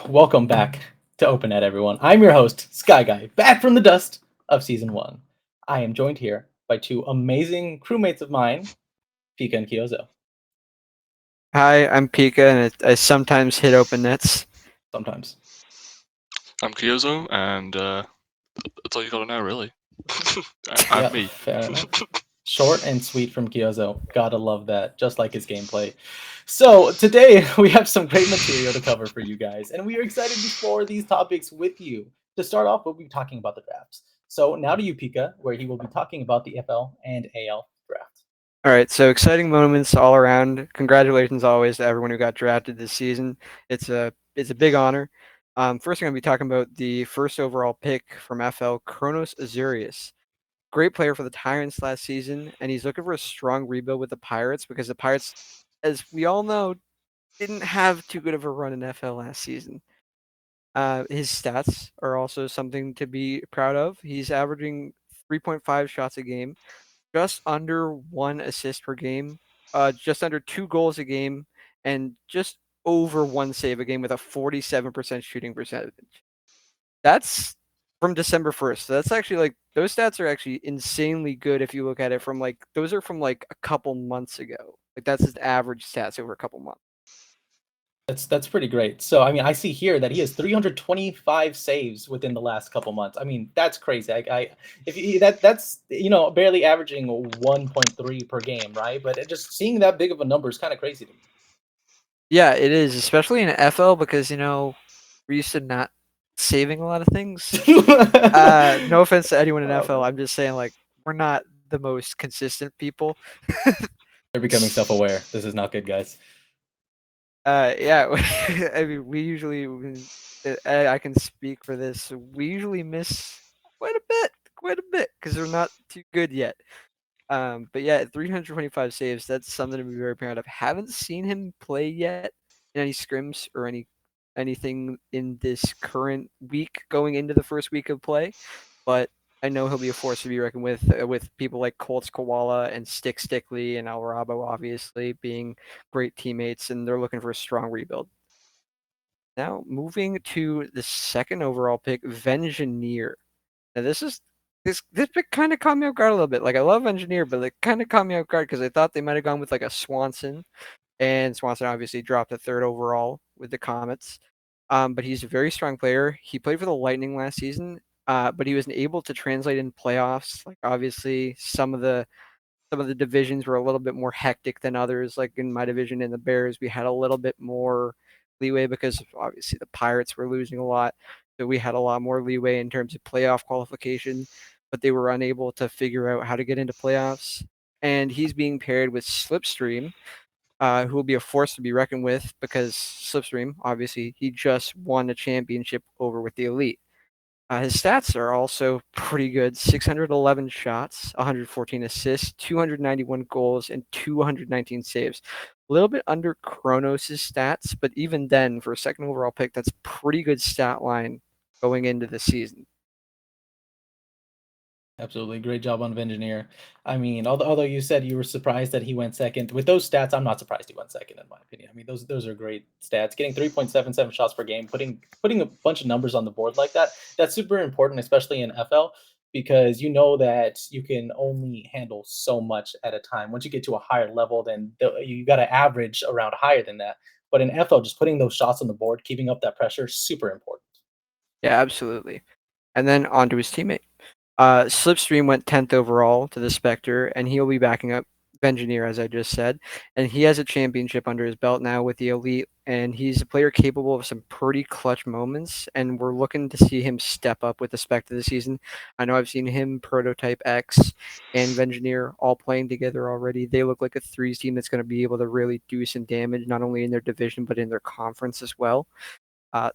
Welcome back to OpenNet, everyone. I'm your host, SkyGuy, back from the dust of Season 1. I am joined here by two amazing crewmates of mine, Pika and Kyozo. Hi, I'm Pika, and I sometimes hit open nets. Sometimes. I'm Kyozo, and that's all you gotta know, really. I'm me. Fair enough. Short and sweet from Kyozo. Gotta love that, just like his gameplay. So, today we have some great material to cover for you guys, and we are excited to explore these topics with you. To start off, we'll be talking about the drafts. So, now to you, Pika, where he will be talking about the FL and AL draft. All right, so exciting moments all around. Congratulations always to everyone who got drafted this season. It's a big honor. First, I'm going to be talking about the first overall pick from FL, Kronos Azurius. Great player for the Tyrants last season, and he's looking for a strong rebuild with the Pirates because the Pirates, as we all know, didn't have too good of a run in FL last season. His stats are also something to be proud of. He's averaging 3.5 shots a game, just under 1 assist per game, just under 2 goals a game, and just over 1 save a game with a 47% shooting percentage. That's from December 1st. So that's actually like those stats are actually insanely good if you look at it from those are from like a couple months ago. Like that's his average stats over a couple months. That's pretty great. So I mean, I see here that he has 325 saves within the last couple months. I mean, that's crazy. That's barely averaging 1.3 per game, right? But just seeing that big of a number is kind of crazy to me. Yeah, it is, especially in FL because we're used to not saving a lot of things. No offense to anyone in FL. I'm just saying like we're not the most consistent people. They're becoming self-aware. This is not good, guys. Yeah, I mean, we usually, I can speak for this. We usually miss quite a bit, because we're not too good yet. But yeah, 325 saves. That's something to be very proud of. Haven't seen him play yet in any scrims or anything in this current week going into the first week of play, but I know he'll be a force to be reckoned with people like Colts Koala and Stickley and Alvarado, obviously being great teammates, and they're looking for a strong rebuild. Now moving to the second overall pick, Vengineer. Now this pick kind of caught me off guard a little bit. Like I love Engineer, but it kind of caught me off guard because I thought they might have gone with like a Swanson, and Swanson obviously dropped a third overall with the Comets. But he's a very strong player. He played for the Lightning last season, but he wasn't able to translate in playoffs. Like obviously, some of the divisions were a little bit more hectic than others. Like in my division, in the Bears, we had a little bit more leeway because obviously the Pirates were losing a lot, so we had a lot more leeway in terms of playoff qualification. But they were unable to figure out how to get into playoffs. And he's being paired with Slipstream, who will be a force to be reckoned with because Slipstream, obviously, he just won a championship over with the Elite. His stats are also pretty good: 611 shots, 114 assists, 291 goals, and 219 saves. A little bit under Kronos' stats, but even then, for a second overall pick, that's pretty good stat line going into the season. Absolutely. Great job on Engineer. I mean, although you said you were surprised that he went second, with those stats, I'm not surprised he went second, in my opinion. I mean, those are great stats. Getting 3.77 shots per game, putting a bunch of numbers on the board like that, that's super important, especially in FL, because you know that you can only handle so much at a time. Once you get to a higher level, then you got to average around higher than that. But in FL, just putting those shots on the board, keeping up that pressure, super important. Yeah, absolutely. And then on to his teammate. Slipstream went 10th overall to the Spectre, and he'll be backing up engineer, as I just said, and he has a championship under his belt now with the elite, and he's a player capable of some pretty clutch moments, and we're looking to see him step up with the spec of the season. I know I've seen him, Prototype X, and Engineer all playing together already. They look like a threes team that's going to be able to really do some damage, not only in their division, but in their conference as well.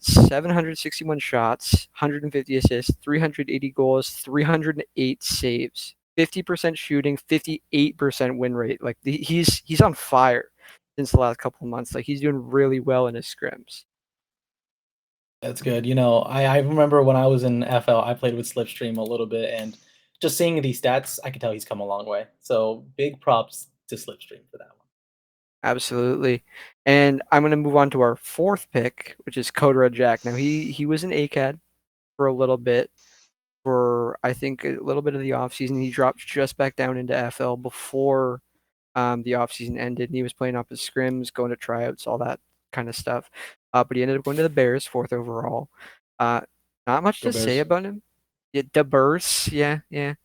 761 shots, 150 assists, 380 goals, 308 saves, 50% shooting, 58% win rate. Like he's on fire since the last couple of months. Like he's doing really well in his scrims. That's good. I remember when I was in FL, I played with Slipstream a little bit, and just seeing these stats, I could tell he's come a long way. So big props to Slipstream for that one. Absolutely. And I'm going to move on to our fourth pick, which is Kodra Jack. Now he was an ACAD for a little bit, for I think a little bit of the offseason. He dropped just back down into FL before the offseason ended, and he was playing up his scrims, going to tryouts, all that kind of stuff. But he ended up going to the Bears, fourth overall. Uh, Not much Go to say Bears. about him. Yeah, the Bears, yeah. They're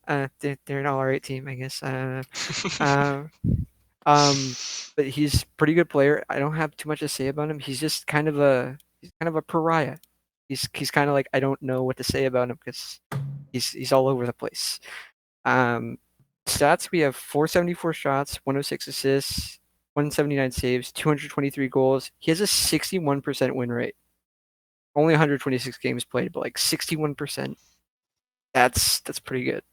an all right team, I guess. Uh, but he's a pretty good player. I don't have too much to say about him. He's kind of a pariah. He's kind of like, I don't know what to say about him because he's all over the place. Um, Stats, we have 474 shots, 106 assists, 179 saves, 223 goals. He has a 61% win rate. Only 126 games played, but like 61%. That's pretty good.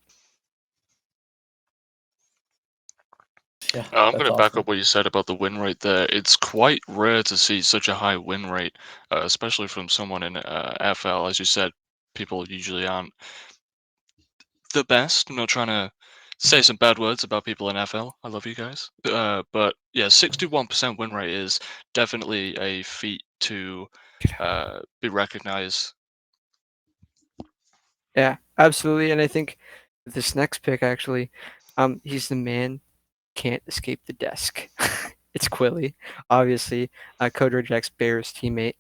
Yeah, I'm that's going to back awesome. up what you said about the win rate there. It's quite rare to see such a high win rate, especially from someone in FL. As you said, people usually aren't the best. I'm not trying to say some bad words about people in FL. I love you guys. But yeah, 61% win rate is definitely a feat to be recognized. Yeah, absolutely. And I think this next pick actually, he's the man can't escape the desk. It's Quilly, obviously, Coder Jack's Bears teammate.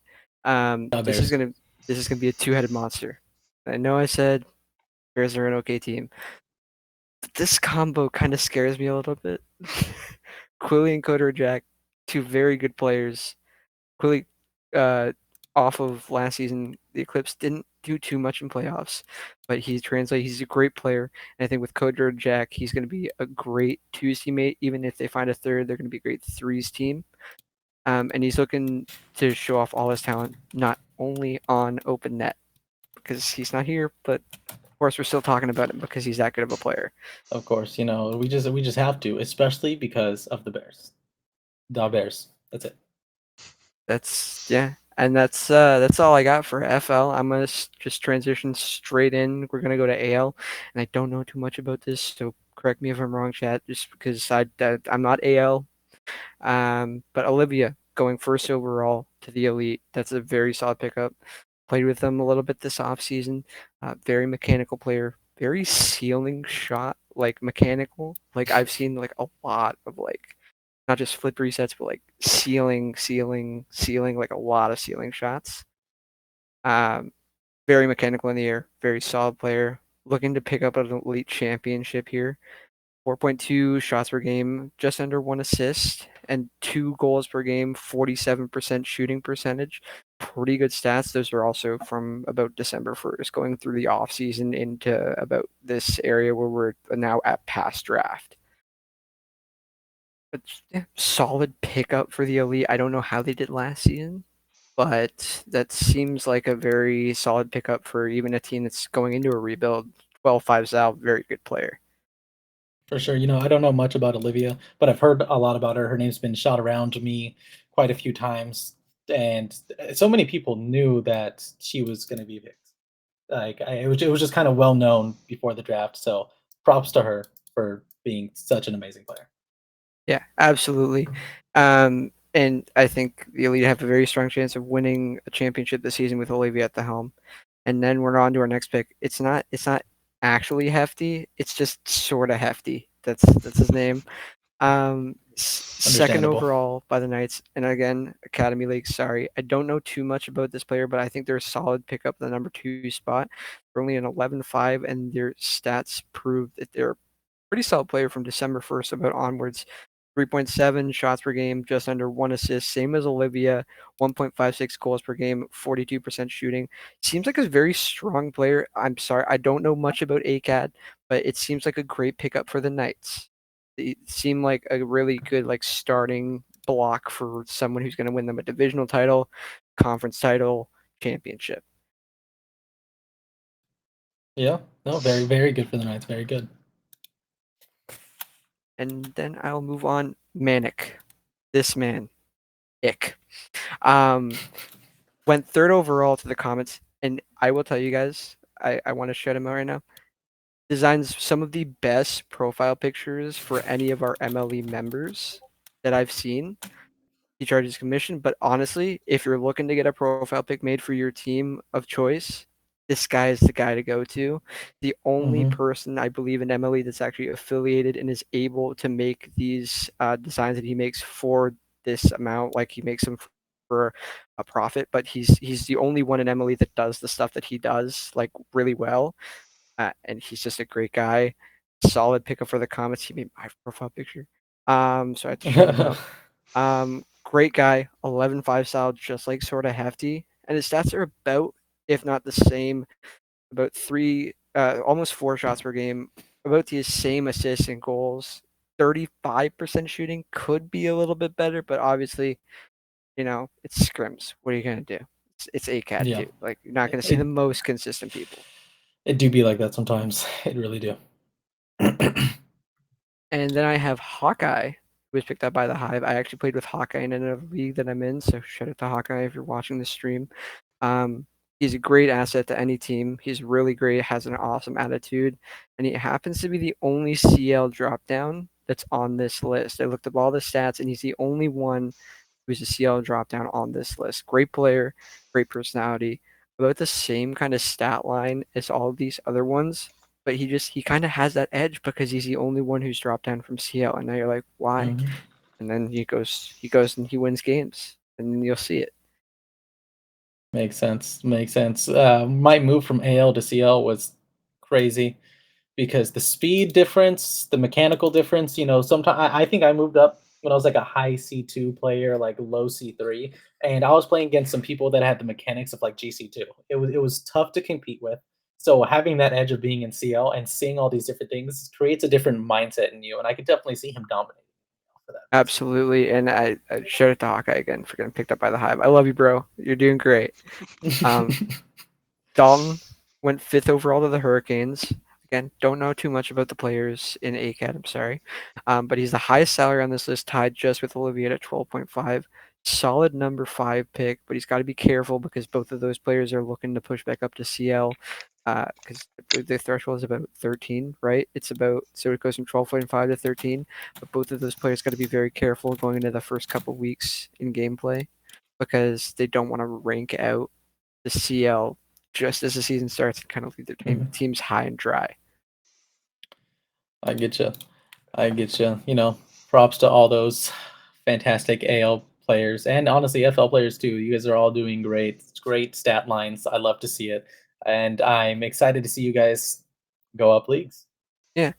Um, this is Bears. gonna this is gonna be a two-headed monster. I know I said Bears are an okay team, but this combo kind of scares me a little bit. Quilly and Coder Jack, two very good players. Quilly, uh, off of last season, the Eclipse didn't do too much in playoffs, but he's a great player. And I think with Coder Jack, he's going to be a great twos teammate. Even if they find a third, they're going to be a great threes team. And he's looking to show off all his talent, not only on open net, because he's not here, but of course we're still talking about him because he's that good of a player. Of course, we just have to, especially because of the Bears. The Bears. That's it. That's yeah, and that's all I got for FL. I'm gonna just transition straight in. We're gonna go to AL, and I don't know too much about this, so correct me if I'm wrong, chat. Just because I'm not AL. But Olivia going first overall to the elite. That's a very solid pickup. Played with them a little bit this offseason. Very mechanical player. Very ceiling shot, like mechanical. Like I've seen like a lot of like not just flip resets, but like ceiling, like a lot of ceiling shots. Um, Very mechanical in the air, very solid player. Looking to pick up an elite championship here. 4.2 shots per game, just under one assist, and 2 goals per game, 47% shooting percentage. Pretty good stats. Those are also from about December 1st, going through the off season into about this area where we're now at past draft. But yeah, solid pickup for the elite. I don't know how they did last season, but that seems like a very solid pickup for even a team that's going into a rebuild. 12-5 Sal, very good player. For sure. I don't know much about Olivia, but I've heard a lot about her. Her name's been shot around to me quite a few times, and so many people knew that she was going to be picked. It was just kind of well known before the draft. So props to her for being such an amazing player. Yeah, absolutely. And I think the Elite have a very strong chance of winning a championship this season with Olivia at the helm. And then we're on to our next pick. It's not actually hefty. It's just sort of hefty. That's his name. Second Understandable. overall by the Knights, and again, Academy League. Sorry, I don't know too much about this player, but I think they're a solid pickup, the number 2 spot. They're only an 11-5, and their stats prove that they're pretty solid player from December 1st about onwards. 3.7 shots per game, just under 1 assist, same as Olivia, 1.56 goals per game, 42% shooting. Seems like a very strong player. I'm sorry, I don't know much about ACAD, but it seems like a great pickup for the Knights. It seemed like a really good like starting block for someone who's going to win them a divisional title, conference title, championship. Yeah, no, very, very good for the Knights. Very good. And then I'll move on. Manic. This man. Ick. Went third overall to the Comets, and I will tell you guys, I want to shout him out right now. Designs some of the best profile pictures for any of our MLE members that I've seen. He charges commission, but honestly, if you're looking to get a profile pic made for your team of choice, this guy is the guy to go to. The only Mhm. person I believe in MLE that's actually affiliated and is able to make these designs that he makes for this amount, like he makes them for a profit, but he's the only one in MLE that does the stuff that he does like really well, and he's just a great guy. Solid pickup for the Comets. He made my profile picture, so I had to shout him out. Great guy, 11.5 style, just like sort of hefty, and his stats are about, if not the same, about almost 4 shots per game, about the same assists and goals. 35% shooting could be a little bit better, but obviously, it's scrims. What are you gonna do? It's ACAD Yeah, too. Like you're not gonna see the it most consistent people. it do be like that sometimes. It really do. And then I have Hawkeye, who was picked up by the Hive. I actually played with Hawkeye in another league that I'm in, so shout out to Hawkeye if you're watching the stream. Um, he's a great asset to any team. He's really great, has an awesome attitude, and he happens to be the only CL dropdown that's on this list. I looked up all the stats, and he's the only one who's a CL dropdown on this list. Great player, great personality, about the same kind of stat line as all of these other ones, but he kind of has that edge because he's the only one who's dropped down from CL. And now you're like, why? Mhm. And then he goes and he wins games, and then you'll see it. Makes sense. Makes sense. My move from AL to CL was crazy because the speed difference, the mechanical difference. Sometimes I think I moved up when I was like a high C2 player, like low C3, and I was playing against some people that had the mechanics of like GC2. It was tough to compete with. So having that edge of being in CL and seeing all these different things creates a different mindset in you, and I could definitely see him dominating for that reason. Absolutely. And I shout out to Hawkeye again for getting picked up by the Hive. I love you, bro. You're doing great. Um, Dalton went fifth overall to the Hurricanes. Again, don't know too much about the players in ACAD, I'm sorry. But he's the highest salary on this list, tied just with Olivier at 12.5. Solid number 5 pick, but he's got to be careful because both of those players are looking to push back up to CL because I believe the threshold is about 13, right? So it goes from 12.5 to 13, but both of those players got to be very careful going into the first couple weeks in gameplay because they don't want to rank out the CL just as the season starts and kind of leave their Mhm. teams high and dry. I get you. I get you. Props to all those fantastic AL players and honestly FL players too. You guys are all doing great. It's great stat lines. I love to see it, and I'm excited to see you guys go up leagues. Yeah,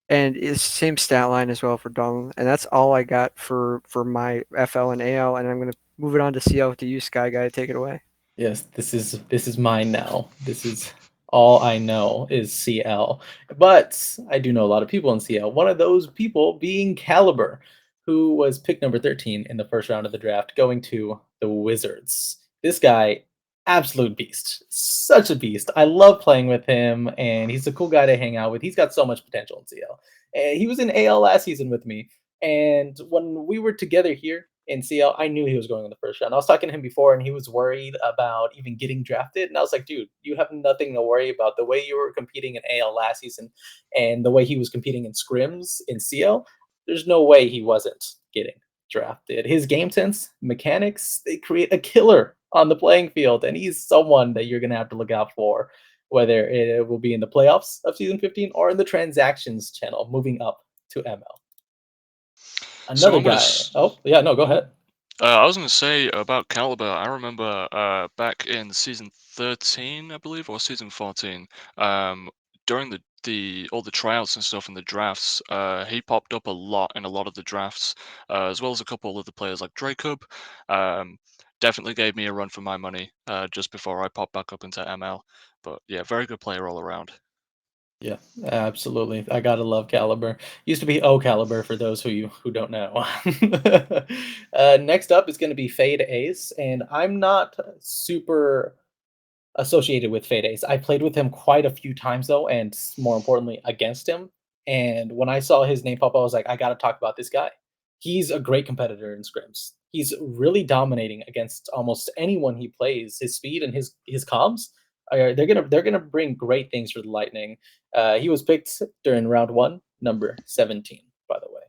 and it's same stat line as well for Donald, and that's all I got for my FL and AL, and I'm gonna move it on to CL to you, SkyGuy. Take it away. Yes, this is mine now. This is all I know is CL. But I do know a lot of people in CL. One of those people being Caliber, who was pick number 13 in the first round of the draft, going to the Wizards. This guy, absolute beast. Such a beast. I love playing with him, and he's a cool guy to hang out with. He's got so much potential in CL. And he was in AL last season with me. And when we were together here in CL, I knew he was going in the first round. I was talking to him before, and he was worried about even getting drafted. And I was like, dude, you have nothing to worry about. The way you were competing in AL last season and the way he was competing in scrims in CL, there's no way he wasn't getting drafted. His game sense, mechanics, they create a killer on the playing field. And he's someone that you're going to have to look out for, whether it will be in the playoffs of season 15 or in the transactions channel moving up to ML. So Another I'm gonna. guy. Oh, yeah, no, go Oh, ahead. I was gonna say about Caliber. I remember back in season 13, I believe, or season 14. During the all the tryouts and stuff and the drafts, he popped up a lot in a lot of the drafts, as well as a couple of the players like Dracob. Um, Definitely gave me a run for my money just before I popped back up into ML. But yeah, very good player all around. Yeah, absolutely. I gotta love Caliber. Used to be O Caliber for those who don't know. Next up is going to be Fade Ace, and I'm not super associated with Fade Ace. I played with him quite a few times though, and more importantly, against him. And when I saw his name pop up, I was like, I got to talk about this guy. He's a great competitor in scrims. He's really dominating against almost anyone he plays. His speed and his comms they're gonna bring great things for the Lightning. He was picked during round one, number 17, by the way.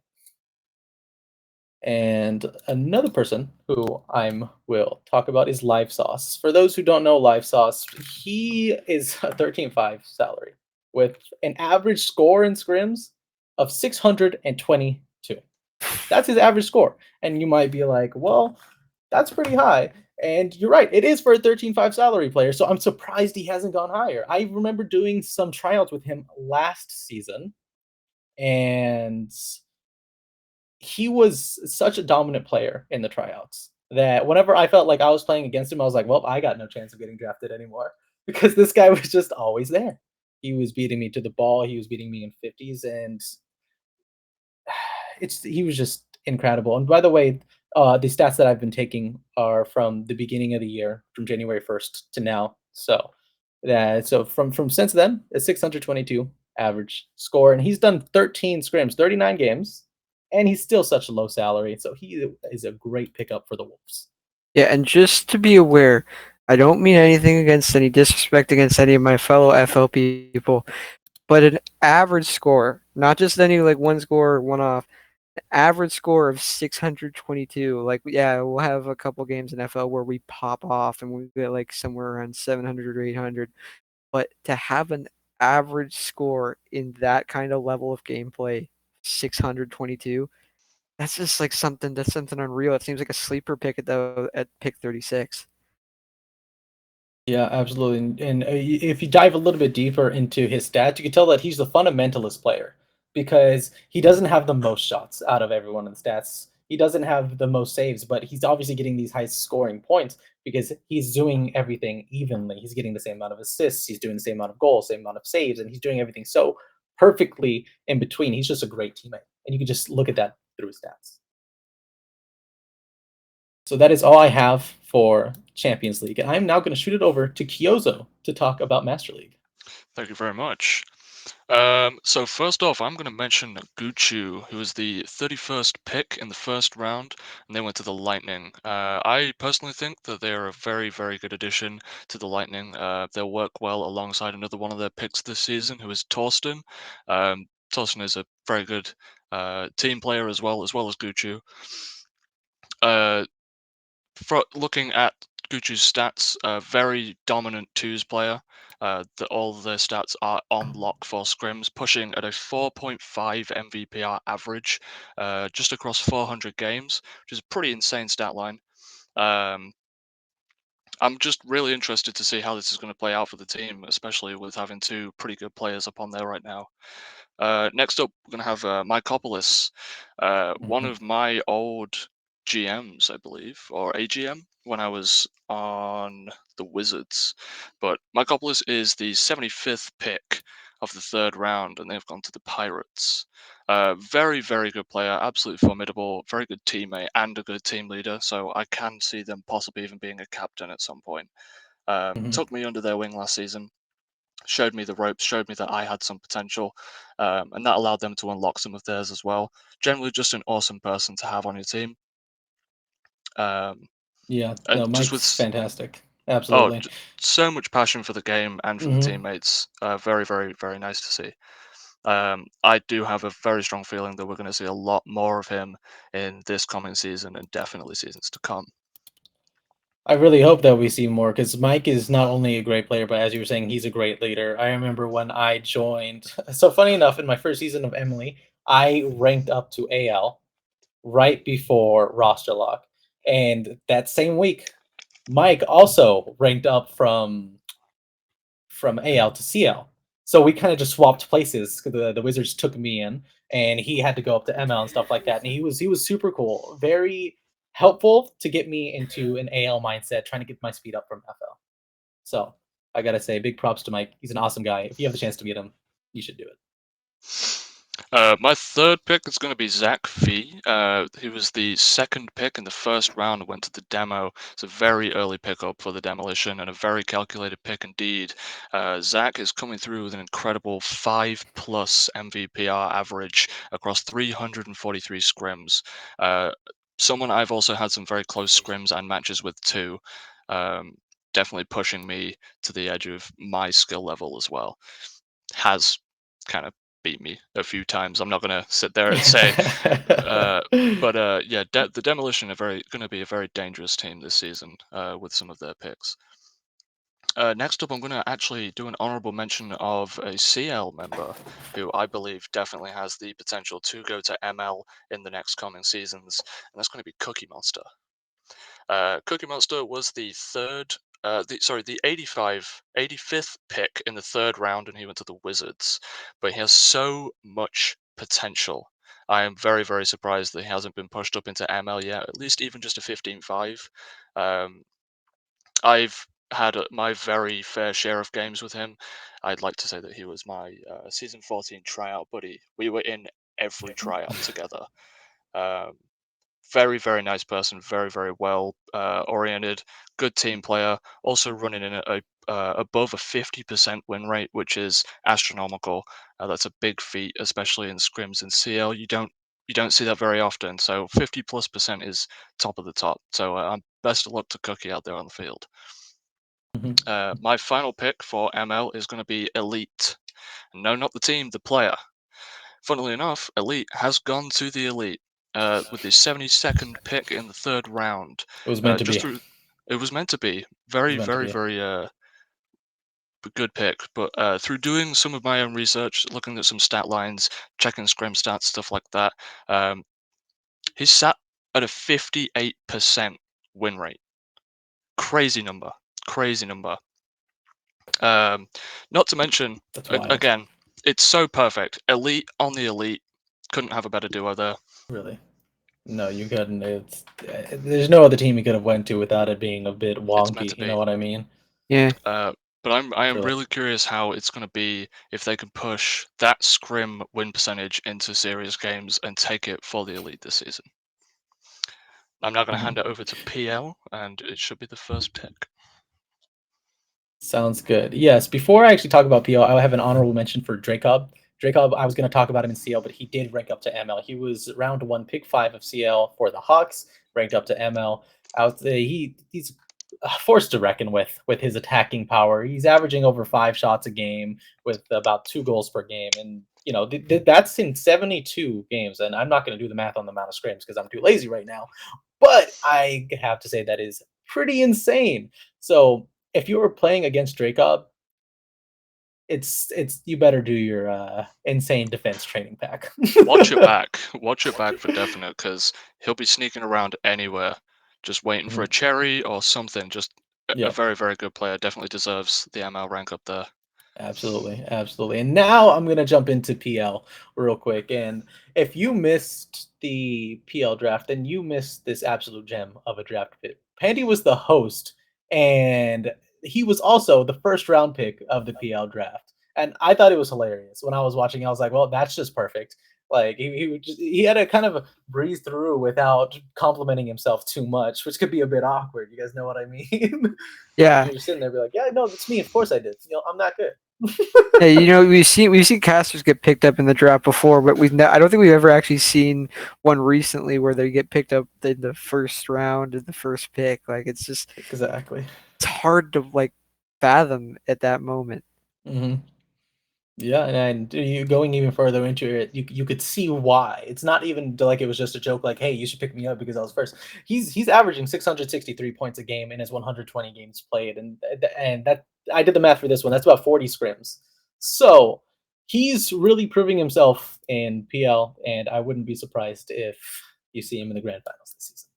And another person who I will talk about is Live Sauce. For those who don't know Live Sauce, he is a 13.5 salary with an average score in scrims of 622. That's his average score. And you might be like, well, that's pretty high. And you're right, it is for a 13.5 salary player. So I'm surprised he hasn't gone higher. I remember doing some tryouts with him last season, and he was such a dominant player in the tryouts that whenever I felt like I was playing against him, I was like, well, I got no chance of getting drafted anymore because this guy was just always there. He was beating me to the ball. He was beating me in 50s, and he was just incredible. And by the way, the stats that I've been taking are from the beginning of the year, from January 1st to now. So from since then, a 622 average score, and he's done 13 scrims, 39 games, and he's still such a low salary. So he is a great pickup for the Wolves. Yeah, and just to be aware, I don't mean anything against any disrespect against any of my fellow FL people, but an average score, not just any like one score, one off, an average score of 622. Like, yeah, we'll have a couple games in FL where we pop off and we get like somewhere around 700 or 800. But to have an average score in that kind of level of gameplay, 622, that's just like something unreal. It seems like a sleeper pick at pick 36. Yeah, absolutely. And if you dive a little bit deeper into his stats, you can tell that he's the fundamentalist player because he doesn't have the most shots out of everyone in the stats. He doesn't have the most saves, but he's obviously getting these high scoring points because he's doing everything evenly. He's getting the same amount of assists, he's doing the same amount of goals, same amount of saves, and he's doing everything so perfectly in between. He's just a great teammate. And you can just look at that through his stats. So that is all I have for Champions League. And I'm now going to shoot it over to Kyozo to talk about Master League. Thank you very much. So first off, I'm going to mention Guchu, who was the 31st pick in the first round, and they went to the Lightning. I personally think that they're a very, very good addition to the Lightning. They'll work well alongside another one of their picks this season, who is Torsten. Torsten is a very good team player as well as Guchu. Looking at Gucci's stats, very dominant twos player. All of their stats are on lock for scrims, pushing at a 4.5 MVPR average, just across 400 games, which is a pretty insane stat line. Um, I'm just really interested to see how this is going to play out for the team, especially with having two pretty good players up on there right now. Next up, we're going to have Mykopolis, one Mhm. of my old GMs, I believe, or AGM when I was on the Wizards. But Mykopolis is the 75th pick of the third round, and they've gone to the Pirates. Very, very good player, absolutely formidable, very good teammate, and a good team leader. So I can see them possibly even being a captain at some point. Mhm. Took me under their wing last season, showed me the ropes, showed me that I had some potential, and that allowed them to unlock some of theirs as well. Generally, just an awesome person to have on your team. Um, Yeah, and no, just with Mike's fantastic. oh, Absolutely. so much passion for the game and for the Mhm. teammates. Very, very, very nice to see. I do have a very strong feeling that we're going to see a lot more of him in this coming season and definitely seasons to come. I really hope that we see more because Mike is not only a great player, but as you were saying, he's a great leader. I remember when I joined. So funny enough, in my first season of Emily, I ranked up to AL right before roster lock, and that same week, Mike also ranked up from AL to CL. So we kind of just swapped places. The Wizards took me in, and he had to go up to ML and stuff like that. And he was super cool, very helpful to get me into an AL mindset, trying to get my speed up from FL. So I gotta say, big props to Mike. He's an awesome guy. If you have the chance to meet him, you should do it. My third pick is going to be Zach Fee. He was the second pick in the first round and went to the demo. It's a very early pickup for the demolition and a very calculated pick indeed. Zach is coming through with an incredible 5+ MVPR average across 343 scrims. Someone I've also had some very close scrims and matches with too. Definitely pushing me to the edge of my skill level as well. Has kind of beat me a few times. I'm not going to sit there and say, yeah, the Demolition are going to be a very dangerous team this season with some of their picks. Next up, I'm going to actually do an honorable mention of a CL member who I believe definitely has the potential to go to ML in the next coming seasons, and that's going to be Cookie Monster. Cookie Monster was the the 85th pick in the third round, and he went to the Wizards. But he has so much potential. I am very, very surprised that he hasn't been pushed up into ML yet, at least even just a 15-5. I've had my very fair share of games with him. I'd like to say that he was my season 14 tryout buddy. We were in every tryout together. Um, very, very nice person, very, very well oriented, good team player, also running in above a 50% win rate, which is astronomical. That's a big feat, especially in scrims and CL. You don't see that very often. So 50+% is top of the top. So best of luck to Cookie out there on the field. My final pick for ML is going to be Elite. No, not the team, the player. Funnily enough, Elite has gone to the Elite with the 72nd pick in the third round. It was meant to Just be. through, it was meant to be very, meant to very, be. very good pick. But through doing some of my own research, looking at some stat lines, checking scrim stats, stuff like that, he's sat at a 58% win rate. Crazy number. Crazy number. Not to mention, That's wild. again, it's so perfect. Elite on the Elite. Couldn't have a better duo there. Really. No, you couldn't. There's no other team you could have went to without it being a bit It's meant wonky. to You be. know what I mean? Yeah. But I am Really. really curious how it's going to be if they can push that scrim win percentage into serious games and take it for the Elite this season. I'm now going to hand it over to PL, and it should be the first pick. Sounds good. Yes. Before I actually talk about PL, I have an honorable mention for Dracob. Dracob, I was going to talk about him in CL, but he did rank up to ML. He was round 1, pick 5 of CL for the Hawks, ranked up to ML. He's a force to reckon with his attacking power. He's averaging over 5 shots a game with about 2 goals per game, and that's in 72 games. And I'm not going to do the math on the amount of scrims because I'm too lazy right now. But I have to say that is pretty insane. So if you were playing against Dracob, it's you better do your insane defense training pack. Watch your back. Watch your back for definite, because he'll be sneaking around anywhere, just waiting for a cherry or something. Just a Yeah, very, very good player. Definitely deserves the ML rank up there. absolutely, absolutely. And now I'm gonna jump into PL real quick. And if you missed the PL draft, then you missed this absolute gem of a draft pick. Pandy was the host, and he was also the first round pick of the PL draft. And I thought it was hilarious when I was watching. I was like, "Well, that's just perfect." Like he had to kind of breeze through without complimenting himself too much, which could be a bit awkward. You guys know what I mean? Yeah. You're sitting there, be like, "Yeah, no, it's me. Of course I did. I'm not good." Yeah, we've seen casters get picked up in the draft before, but I don't think we've ever actually seen one recently where they get picked up in the first round in the first pick. Like it's Exactly. hard to fathom at that moment. Hmm. Yeah, and you going even further into it, you could see why. It's not even like it was just a joke, like, "Hey, you should pick me up because I was first." He's averaging 663 points a game in his 120 games played, and that I did the math for this one. That's about 40 scrims. So he's really proving himself in PL, and I wouldn't be surprised if you see him in the grand finals this season.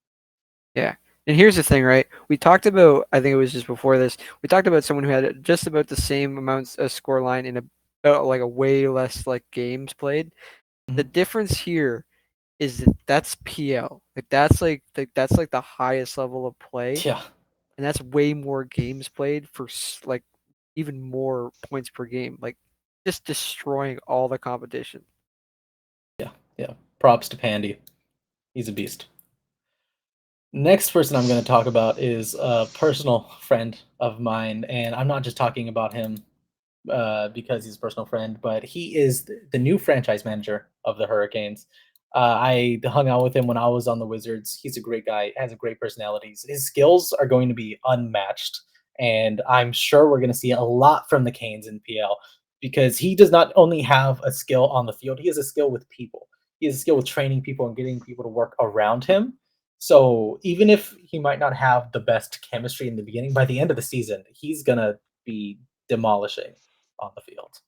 Yeah. And here's the thing, right? We talked about, I think it was just before this, we talked about someone who had just about the same amounts of score line in a like a way less like games played. The Mhm. difference here is that that's PL. Like that's like the highest level of play, Yeah, and that's way more games played for like even more points per game. Like just destroying all the competition. yeah. Props to Pandy. He's a beast. Next person I'm going to talk about is a personal friend of mine, and I'm not just talking about him because he's a personal friend, but he is the new franchise manager of the Hurricanes. I hung out with him when I was on the Wizards. He's a great guy, has a great personality. His skills are going to be unmatched, and I'm sure we're going to see a lot from the Canes in PL because he does not only have a skill on the field, he has a skill with people. He has a skill with training people and getting people to work around him. So even if he might not have the best chemistry in the beginning, by the end of the season, he's gonna be demolishing on the field.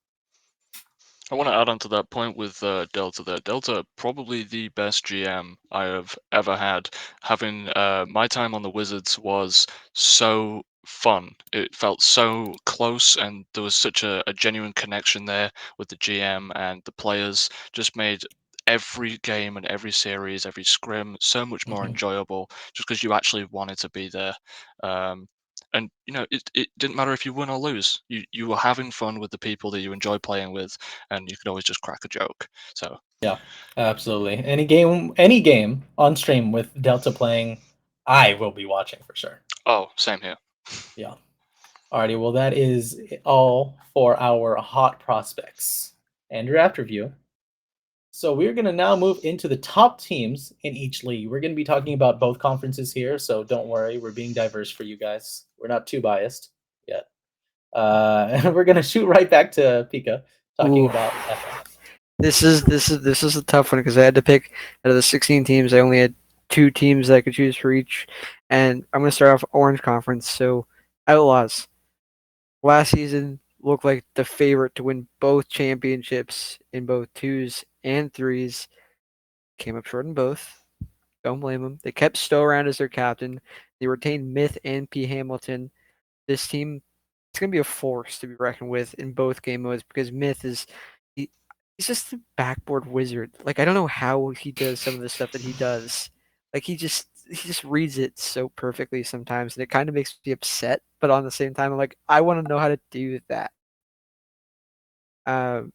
I want to add on to that point with Delta there. Delta, probably the best GM I have ever had. Having my time on the Wizards was so fun. It felt so close, and there was such a genuine connection there with the GM and the players. Just made every game and every series, every scrim so much more Mhm. enjoyable just because you actually wanted to be there. Um, and it didn't matter if you win or lose. You were having fun with the people that you enjoy playing with, and you could always just crack a joke. So, Yeah, absolutely. Any game on stream with Delta playing, I will be watching for sure. oh, same here. Yeah. Alrighty, well that is all for our hot prospects and draft review. So we're going to now move into the top teams in each league. We're going to be talking about both conferences here, so don't worry, we're being diverse for you guys. We're not too biased yet. And we're going to shoot right back to Pika talking Ooh, about FL. this is a tough one because I had to pick out of the 16 teams. I only had 2 teams that I could choose for each, and I'm gonna start off Orange Conference. So Outlaws last season looked like the favorite to win both championships in both twos and threes. Came up short in both. Don't blame them. They kept Stowe around as their captain. They retained Myth and P. Hamilton. This team, it's gonna be a force to be reckoned with in both game modes because Myth is he, he's just a backboard wizard. Like I don't know how he does some of the stuff that he does. Like he just reads it so perfectly sometimes, and it kind of makes me upset. But on the same time, I'm like, I want to know how to do that. Um,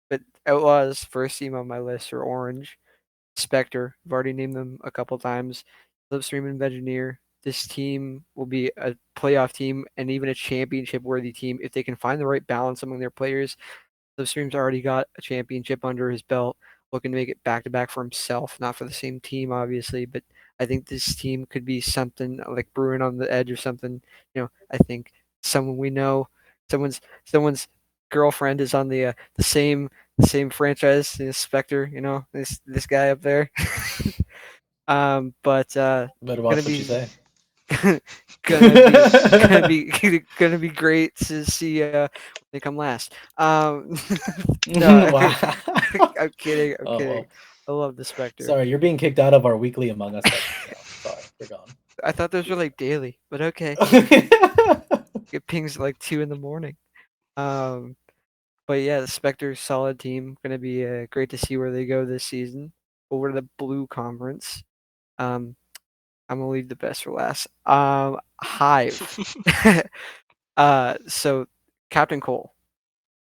but Outlaws first team on my list are Orange, Spectre. I've already named them a couple times. Slipstream and Engineer. This team will be a playoff team and even a championship worthy team if they can find the right balance among their players. Slipstream's already got a championship under his belt, looking to make it back to back for himself, not for the same team, obviously. But I think this team could be something like brewing on the edge or something. I think someone we know, someone's girlfriend is on the same franchise, Spectre. This guy up there. But Better gonna watch what you be say. gonna be great to see when they come last. No, Wow. I'm kidding. I'm Oh kidding. well. I love the Spectre. Sorry, you're being kicked out of our weekly Among Us session. So sorry, you're gone. I thought those were like daily, but okay. It pings at like 2 in the morning. Um, but yeah, the Spectre's solid team. Gonna be great to see where they go this season. Over to the Blue Conference. Um, I'm gonna leave the best for last. Hive. So Captain Cole,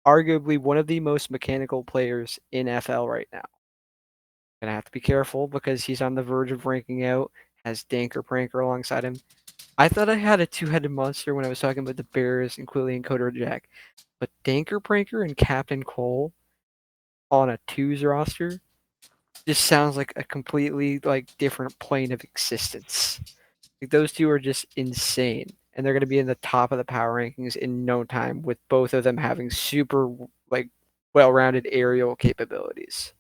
arguably one of the most mechanical players in FL right now. Gonna have to be careful because he's on the verge of ranking out. Has Danker Pranker alongside him. I thought I had a two-headed monster when I was talking about the Bears and Quilly and Coder Jack, but Danker Pranker and Captain Cole on a twos roster just sounds like a completely like different plane of existence. Like those two are just insane, and they're going to be in the top of the power rankings in no time, with both of them having super like well-rounded aerial capabilities.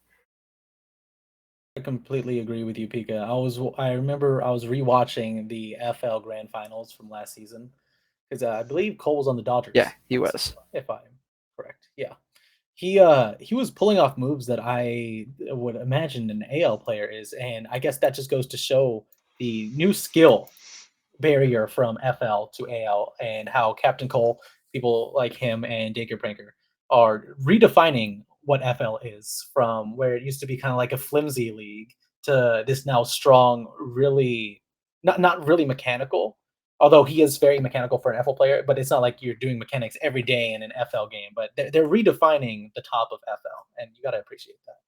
I completely agree with you, Pika. I remember I was rewatching the FL Grand Finals from last season because I believe Cole was on the Yeah, Dodgers he last was. season, if I'm correct. Yeah, he was pulling off moves that I would imagine an AL player is, and I guess that just goes to show the new skill barrier from FL to AL and how Captain Cole, people like him and Digger Pranker are redefining what FL is, from where it used to be kind of like a flimsy league to this now strong, really not really mechanical. Although he is very mechanical for an FL player, but it's not like you're doing mechanics every day in an FL game. But they're redefining the top of FL, and you gotta appreciate that.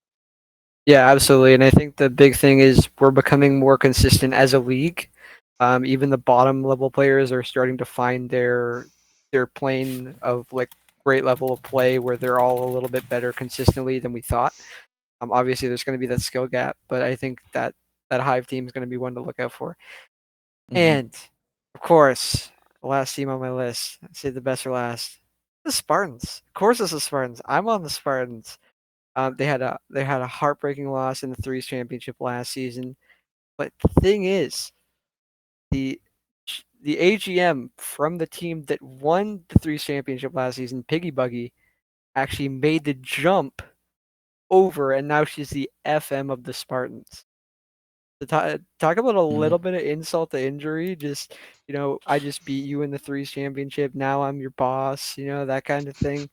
Yeah, absolutely. And I think the big thing is we're becoming more consistent as a league. Even the bottom level players are starting to find their plane of like great level of play where they're all a little bit better consistently than we thought. Obviously, there's going to be that skill gap, but I think that Hive team is going to be one to look out for. And of course, the last team on my list, I say the best for last, the Spartans. Of course, it's the Spartans. I'm on the Spartans. They had a heartbreaking loss in the threes championship last season. But the thing is, the the AGM from the team that won the threes championship last season, Piggy Buggy, actually made the jump over, and now she's the FM of the Spartans. To talk about a little bit of insult to injury, just I just beat you in the threes championship. Now I'm your boss. That kind of thing.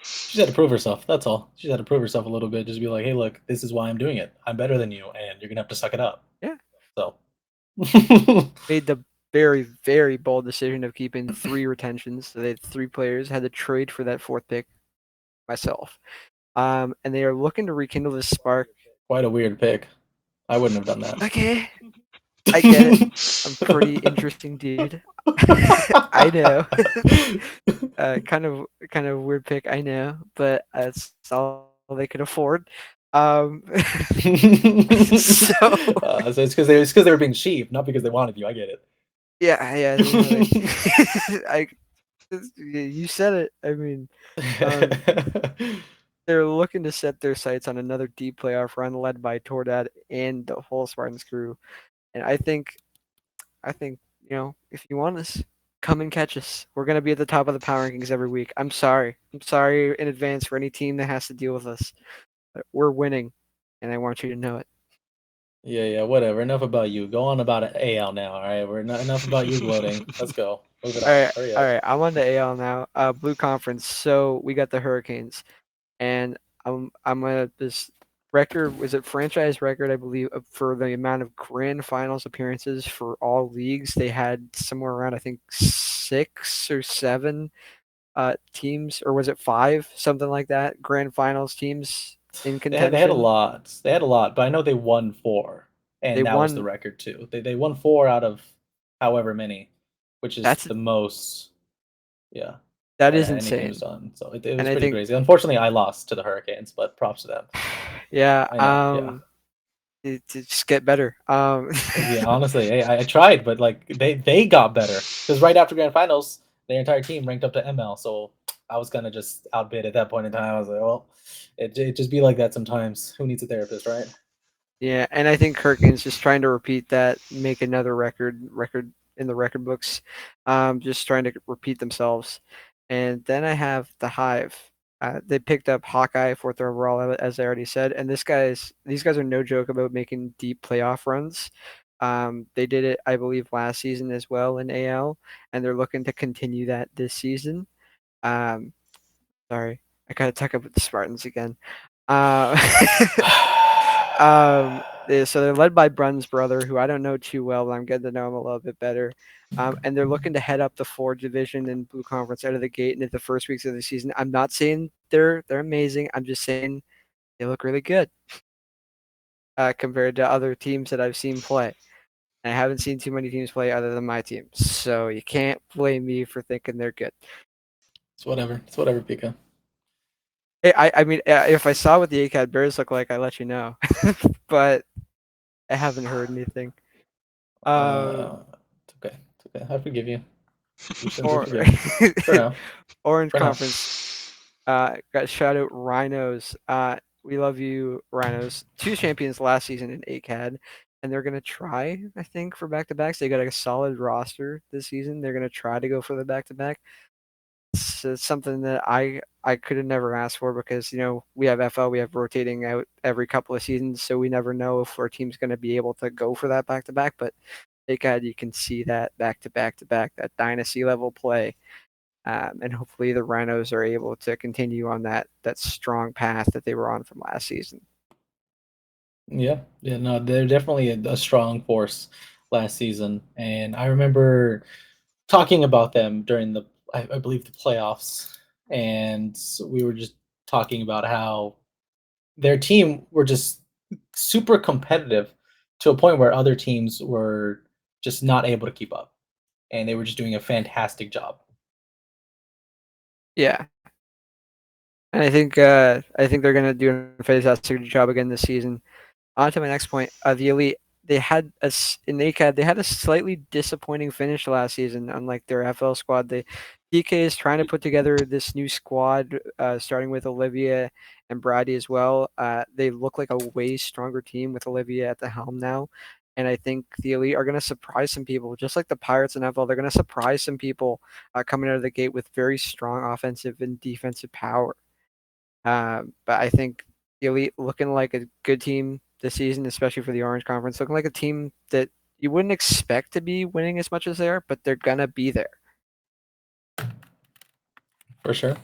She's had to prove herself. That's all. She's had to prove herself a little bit. Just be like, hey, look, this is why I'm doing it. I'm better than you, and you're gonna have to suck it up. Yeah. So Made the very, very bold decision of keeping 3 retentions. So they had 3 players, had to trade for that 4th pick myself. And they are looking to rekindle this spark. quite a weird pick. I wouldn't have done that. Okay, I get it. I'm pretty interesting dude. I know. Kind of weird pick, I know, but that's all they could afford. So So it's because they were being cheap, not because they wanted you. I get it. yeah, I you said it. I mean, they're looking to set their sights on another deep playoff run led by Tordad and the whole Spartans crew. And I think, if you want us, come and catch us. We're gonna be at the top of the power rankings every week. I'm sorry. I'm sorry in advance for any team that has to deal with us. But we're winning, and I want you to know it. Yeah, whatever. Enough about you. Go on about AL now. All right, we're not enough about you gloating. Let's go. Move it All on. right, Hurry all up. right. I'm on the AL now. Blue Conference. So we got the Hurricanes, and I'm gonna this record was it franchise record I believe for the amount of grand finals appearances for all leagues. They had somewhere around I think 6 or 7 teams, or was it 5, something like that, grand finals teams in They had a contention. lot. They had a lot, but I know they won 4, They and that was the won. record too. They won 4 out of however many, which is That's the most. Yeah, that that is any team's insane, done. So it and was I pretty think crazy. Unfortunately, I lost to the Hurricanes, but props to them. yeah, I know. Yeah. to just get better. Yeah, honestly, hey, I tried, but like they got better because right after grand finals, their entire team ranked up to ML. So I was gonna just outbid at that point in time. I was like, well, it just be like that sometimes. Who needs a therapist, right? Yeah, and I think Hurricanes just trying to repeat that, make another record in the record books, just trying to repeat themselves. And then I have the Hive. They picked up Hawkeye 4th overall, as I already said, and these guys are no joke about making deep playoff runs. They did it, I believe, last season as well in AL, and they're looking to continue that this season. Um, sorry, I gotta talk about the Spartans again. Uh, so they're led by Brun's brother, who I don't know too well, but I'm getting to know him a little bit better. And they're looking to head up the Ford division in Blue Conference out of the gate into the first weeks of the season. I'm not saying they're amazing. I'm just saying they look really good compared to other teams that I've seen play. And I haven't seen too many teams play other than my team, so you can't blame me for thinking they're good. It's whatever. It's whatever, Pika. Hey, I mean, if I saw what the ACAD Bears look like, I'd let you know. But I haven't heard anything. It's okay. It's okay. I forgive you. Your sins are Or forgiven for now. Orange For now. Conference. Got shout out Rhinos. We love you, Rhinos. 2 champions last season in ACAD, and they're gonna try, I think, for back to backs. They got a solid roster this season. They're gonna try to go for the back to back. It's something that I could have never asked for because we have FL, we have rotating out every couple of seasons, so we never know if our team's gonna be able to go for that back to back. But ACAD, you can see that back to back to back, that dynasty level play. and hopefully the Rhinos are able to continue on that strong path that they were on from last season. Yeah, yeah, no, they're definitely a strong force last season, and I remember talking about them during I believe the playoffs, and we were just talking about how their team were just super competitive to a point where other teams were just not able to keep up, and they were just doing a fantastic job. Yeah, and I think they're gonna do a fantastic job again this season. On to my next point. The Elite, they had in NACAD, they had a slightly disappointing finish last season. Unlike their FL squad, the DK is trying to put together this new squad, starting with Olivia and Brady as well. They look like a way stronger team with Olivia at the helm now. And I think the Elite are going to surprise some people, just like the Pirates and FL. They're going to surprise some people coming out of the gate with very strong offensive and defensive power. But I think the Elite looking like a good team this season, especially for the Orange Conference, looking like a team that you wouldn't expect to be winning as much as they are, but they're gonna be there. For sure.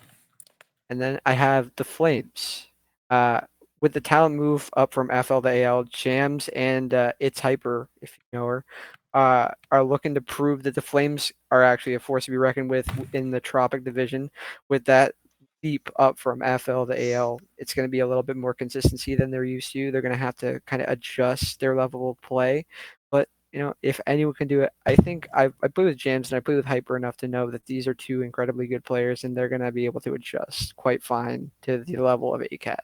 And then I have the Flames. Uh, with the talent move up from FL to AL, Jams and It's Hyper, if you know her, are looking to prove that the Flames are actually a force to be reckoned with in the Tropic division. With that leap up from FL to AL, it's going to be a little bit more consistency than they're used to. They're going to have to kind of adjust their level of play. But if anyone can do it, I think I play with Jams and I play with Hyper enough to know that these are two incredibly good players and they're going to be able to adjust quite fine to the level of ACAT.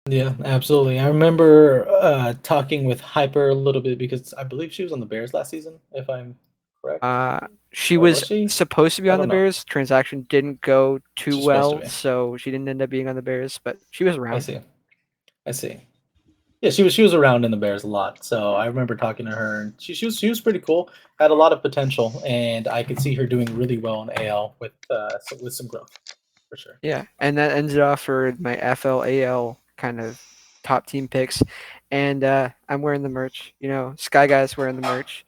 Yeah, absolutely. I remember talking with Hyper a little bit because I believe she was on the Bears last season, if I'm correct. She Or was was she? supposed to be I on the don't know. Bears. Transaction didn't go too She's supposed to well, be. so she didn't end up being on the Bears, but she was I around. see. I see. Yeah, she was around in the Bears a lot. So I remember talking to her, and she was pretty cool. Had a lot of potential, and I could see her doing really well in AL with some growth for sure. Yeah, and that ends it off for my FLAL kind of top team picks. And I'm wearing the merch. SkyGuy's wearing the merch.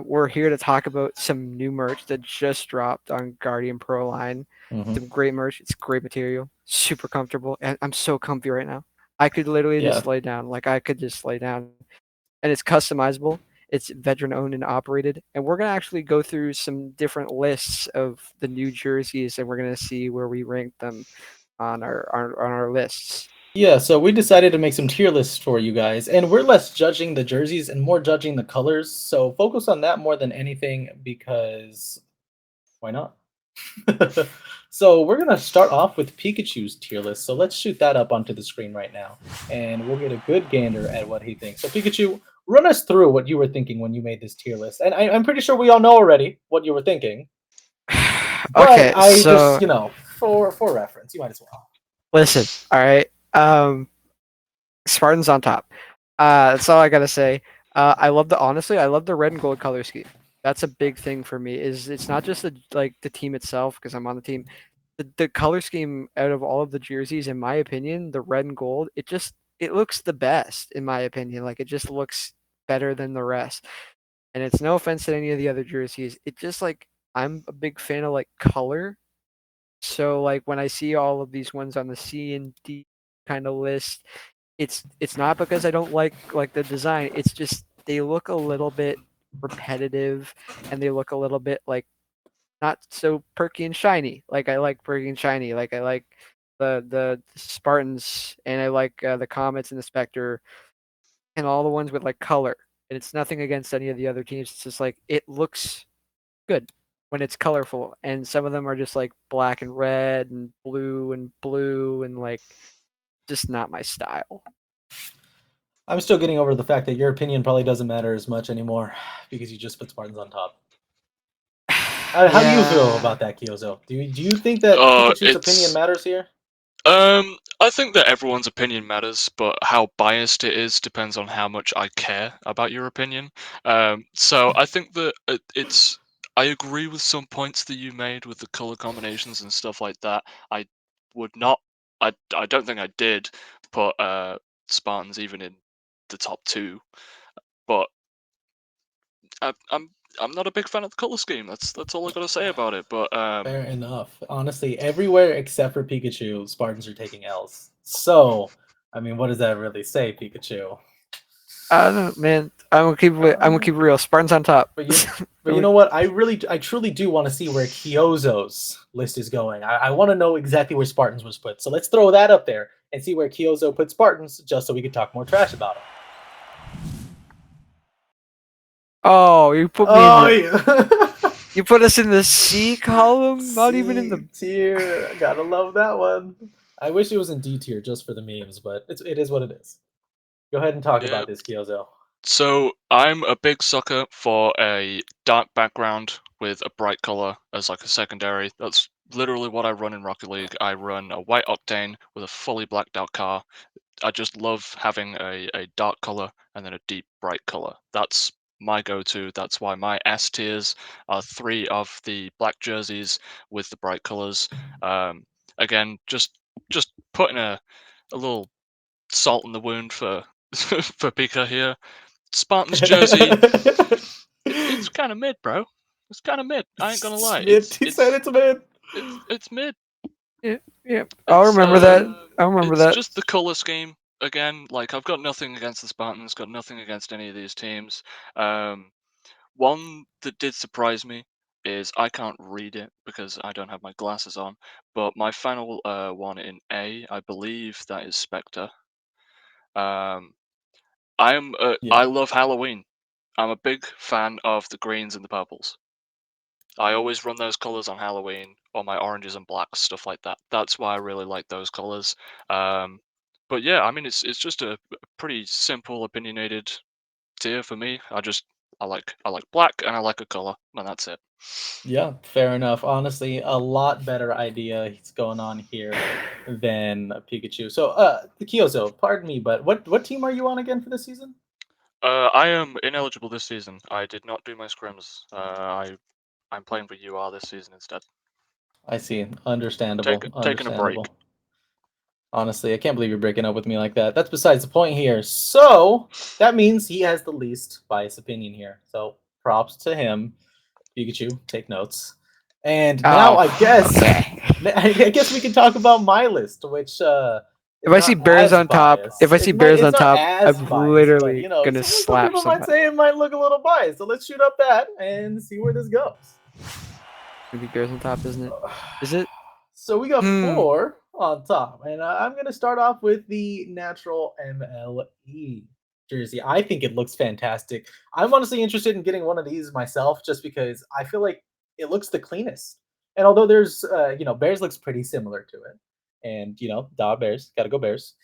We're here to talk about some new merch that just dropped on Guardian Pro line. Hmm. Some great merch. It's great material, super comfortable, and I'm so comfy right now. I could literally Yeah, just lay down. Like I could just lay down, and it's customizable. It's veteran owned and operated, and we're gonna actually go through some different lists of the new jerseys, and we're gonna see where we rank them on our lists. yeah. So we decided to make some tier lists for you guys, and we're less judging the jerseys and more judging the colors. So focus on that more than anything because why not? So we're gonna start off with Pikachu's tier list. So let's shoot that up onto the screen right now, and we'll get a good gander at what he thinks. So Pikachu, run us through what you were thinking when you made this tier list. And I'm pretty sure we all know already what you were thinking, but Okay, I just so for reference, you might as well. listen. All right, Spartans on top. That's all I gotta say. I love the red and gold color scheme. That's a big thing for me. Is it's not just the team itself because I'm on the team. The color scheme out of all of the jerseys, in my opinion, the red and gold, it looks the best in my opinion. Like it just looks better than the rest. And it's no offense to any of the other jerseys. It just like I'm a big fan of like color. So like when I see all of these ones on the C and D kind of list, it's not because I don't like the design. It's just they look a little bit repetitive and they look a little bit like not so perky and shiny. Like I like perky and shiny. Like I like the Spartans and I like the Comets and the Spectre and all the ones with like color. And it's nothing against any of the other teams. It's just like it looks good when it's colorful. And some of them are just like black and red and blue and like just not my style. I'm still getting over the fact that your opinion probably doesn't matter as much anymore because you just put Spartans on top. How do you feel Yeah. about that, Kyozo? Do you think that Pikachu's opinion It's matters here? I think that everyone's opinion matters, but how biased it is depends on how much I care about your opinion. So I think that it's. I agree with some points that you made with the color combinations and stuff like that. I would not. I don't think I did put Spartans even in the top two, but I'm I'm not a big fan of the color scheme. That's all I gotta say about it. But Fair enough. Honestly, everywhere except for Pikachu, Spartans are taking L's. So, I mean, what does that really say, Pikachu? I don't know, man. I'm gonna keep it. I'm gonna keep it real. Spartans on top. But you know what? I truly do want to see where Kyozo's list is going. I want to know exactly where Spartans was put. So let's throw that up there and see where Kyozo put Spartans, just so we can talk more trash about them. Oh, you put me. Yeah. You put us in the C column, not even in the tier. Gotta love that one. I wish it was in D tier just for the memes, but it is what it is. Go ahead and talk Yeah. about this, Kyozo. So I'm a big sucker for a dark background with a bright color as like a secondary. That's literally what I run in Rocket League. I run a white octane with a fully blacked out car. I just love having a dark color and then a deep bright color. That's my go-to. That's why my S tiers are 3 of the black jerseys with the bright colors. Again, just putting a little salt in the wound for for Pika here. Spartans jersey, it's kind of mid, bro. It's kind of mid. I ain't gonna lie. Mid. He said it's mid. It's mid. yeah. I'll remember that. I'll remember It's that. just the color scheme again. Like I've got nothing against the Spartans. Got nothing against any of these teams. One that did surprise me is I can't read it because I don't have my glasses on. But my final one in A, I believe that is Spectre. I Yeah. love Halloween. I'm a big fan of the greens and the purples. I always run those colors on Halloween, or my oranges and blacks, stuff like that. That's why I really like those colors. But yeah, I mean, it's just a pretty simple, opinionated tier for me. I like black and I like a color, and that's it. Yeah, fair enough. Honestly, a lot better idea is going on here than Pikachu. So, Kyozo, pardon me, but what team are you on again for this season? I am ineligible this season. I did not do my scrims. I'm playing for UR this season instead. I see. Understandable. Taking a break. Understandable. Honestly, I can't believe you're breaking up with me like that. That's besides the point here. So that means he has the least biased opinion here. So props to him. Pikachu, take notes. And now I guess I guess we can talk about my list, which if I see bears on top, I'm literally gonna slap people somebody. might say it might look a little biased. So let's shoot up that and see where this goes. Maybe bears on top, isn't it? Is it? So we got 4 on top, and I'm gonna start off with the natural MLE jersey. I think it looks fantastic. I'm honestly interested in getting one of these myself, just because I feel like it looks the cleanest. And although there's, Bears looks pretty similar to it, and Bears, gotta go Bears.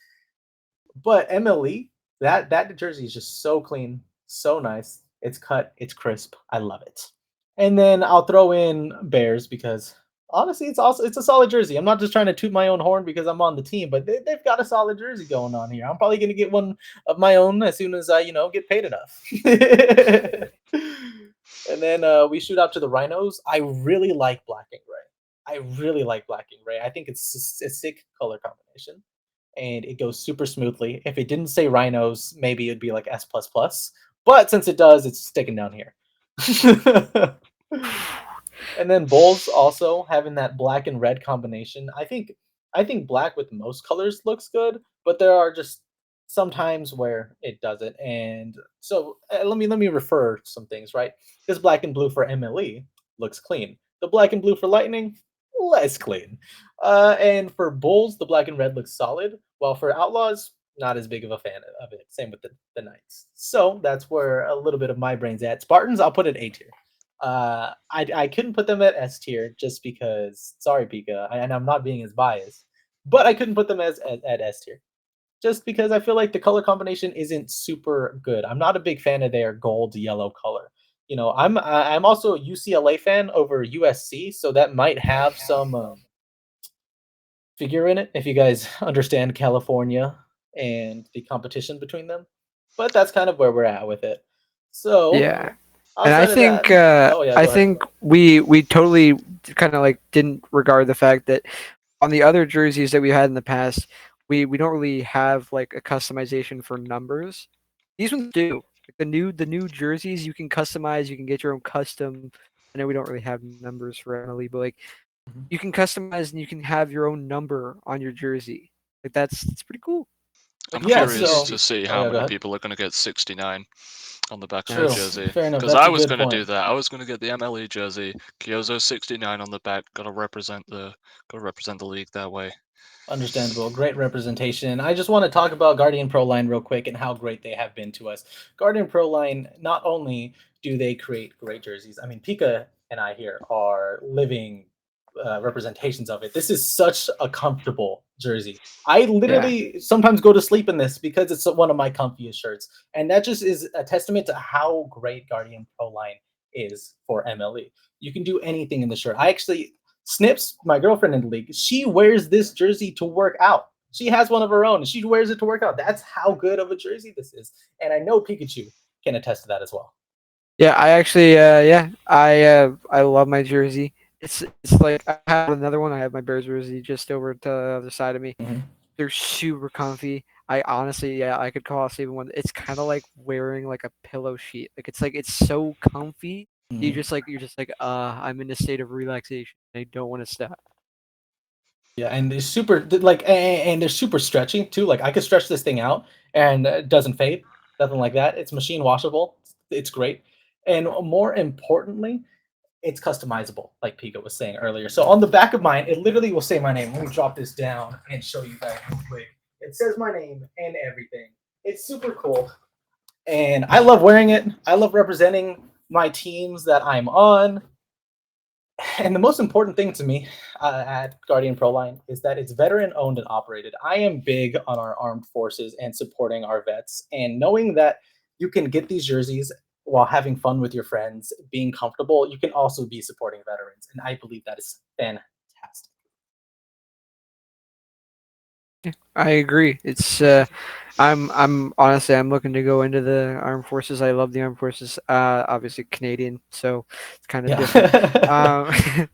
But MLE, that jersey is just so clean, so nice. It's cut, it's crisp. I love it. And then I'll throw in Bears because honestly, it's a solid jersey. I'm not just trying to toot my own horn because I'm on the team, but they've got a solid jersey going on here. I'm probably gonna get one of my own as soon as I get paid enough. And then we shoot out to the Rhinos. I really like black and gray. I really like black and gray. I think it's a sick color combination, and it goes super smoothly. If it didn't say Rhinos, maybe it'd be like S++. But since it does, it's sticking down here. And then Bulls also having that black and red combination. I think black with most colors looks good, but there are just some times where it doesn't. And so let me refer some things, right? This black and blue for MLE looks clean. The black and blue for Lightning, less clean. And for Bulls, the black and red looks solid, while for Outlaws, not as big of a fan of it. Same with the Knights. So that's where a little bit of my brain's at. Spartans, I'll put it A tier. I couldn't put them at S tier just because, sorry, Pika, and I'm not being as biased, but I couldn't put them at S tier just because I feel like the color combination isn't super good. I'm not a big fan of their gold yellow color. I'm also a UCLA fan over USC, so that might have some figure in it if you guys understand California and the competition between them. But that's kind of where we're at with it. So yeah. And I think I think we totally kind of like didn't regard the fact that on the other jerseys that we had in the past, we don't really have like a customization for numbers. These ones do. Like the new jerseys you can customize. You can get your own custom. I know we don't really have numbers for MLE, but like Mhm. you can customize and you can have your own number on your jersey. Like it's pretty cool. Like I'm a full Yeah, curious so to 360. see oh how yeah, go many ahead. people are going to get 69 on the back of their True. Nice. jersey. Fair enough. Because That's I a was good going to point. do that. I was going to get the MLE jersey, Kyozo 69 on the back. Got to represent the league that way. Understandable. Great representation. I just want to talk about Guardian Pro Line real quick and how great they have been to us. Guardian Pro Line, not only do they create great jerseys, I mean, Pika and I here are living representations of it. This is such a comfortable jersey. I Yeah. literally sometimes go to sleep in this because it's one of my comfiest shirts. And that just is a testament to how great Guardian Pro Line is for MLE. You can do anything in the shirt. I actually Snips, my girlfriend in the league, she wears this jersey to work out. She has one of her own and she wears it to work out. That's how good of a jersey this is. And I know Pikachu can attest to that as well. Yeah, I actually, I love my jersey. It's like I have another one. I have my Bears jersey just over to the other side of me. Mhm. They're super comfy. I honestly, yeah, I could call us even one. It's kind of like wearing like a pillow sheet. Like it's so comfy. Mhm. You're just like, I'm in a state of relaxation. I don't want to stop. Yeah, and they're super and they're super stretchy too. Like I could stretch this thing out and it doesn't fade, nothing like that. It's machine washable. It's great. And more importantly, it's customizable, like Pika was saying earlier. So on the back of mine, it literally will say my name. Let me drop this down and show you guys real quick. It says my name and everything. It's super cool. And I love wearing it. I love representing my teams that I'm on. And the most important thing to me at Guardian Pro Line is that it's veteran owned and operated. I am big on our armed forces and supporting our vets, and knowing that you can get these jerseys while having fun with your friends, being comfortable, you can also be supporting veterans, and I believe that is fantastic. I agree. I'm honestly, I'm looking to go into the armed forces. I love the armed forces. Obviously Canadian, so it's kind of different. Yeah.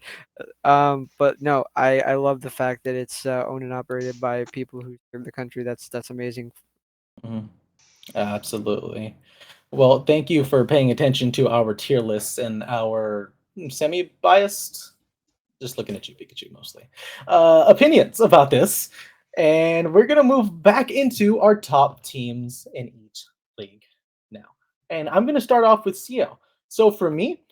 Um, but no, I love the fact that it's owned and operated by people who serve the country. That's amazing. Mhm. Absolutely. Well, thank you for paying attention to our tier lists and our semi-biased, just looking at you, Pikachu, mostly, opinions about this. And we're gonna move back into our top teams in each league now. And I'm gonna start off with CL. So for me,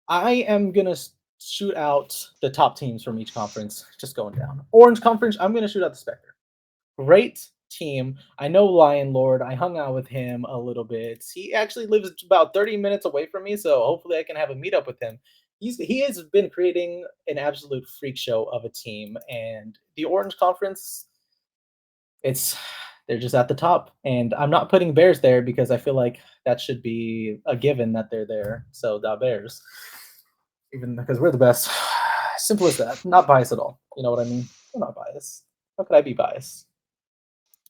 I am gonna shoot out the top teams from each conference, just going down. Orange Conference, I'm gonna shoot out the Spectre. Great team. I know Lion Lord. I hung out with him a little bit. He actually lives about 30 minutes away from me, so hopefully I can have a meetup with him. He has been creating an absolute freak show of a team, and the Orange Conference, it's they're just at the top. And I'm not putting Bears there because I feel like that should be a given that they're there. So the Bears, even because we're the best. Simple as that. Not biased at all. You know what I mean? I'm not biased. How could I be biased?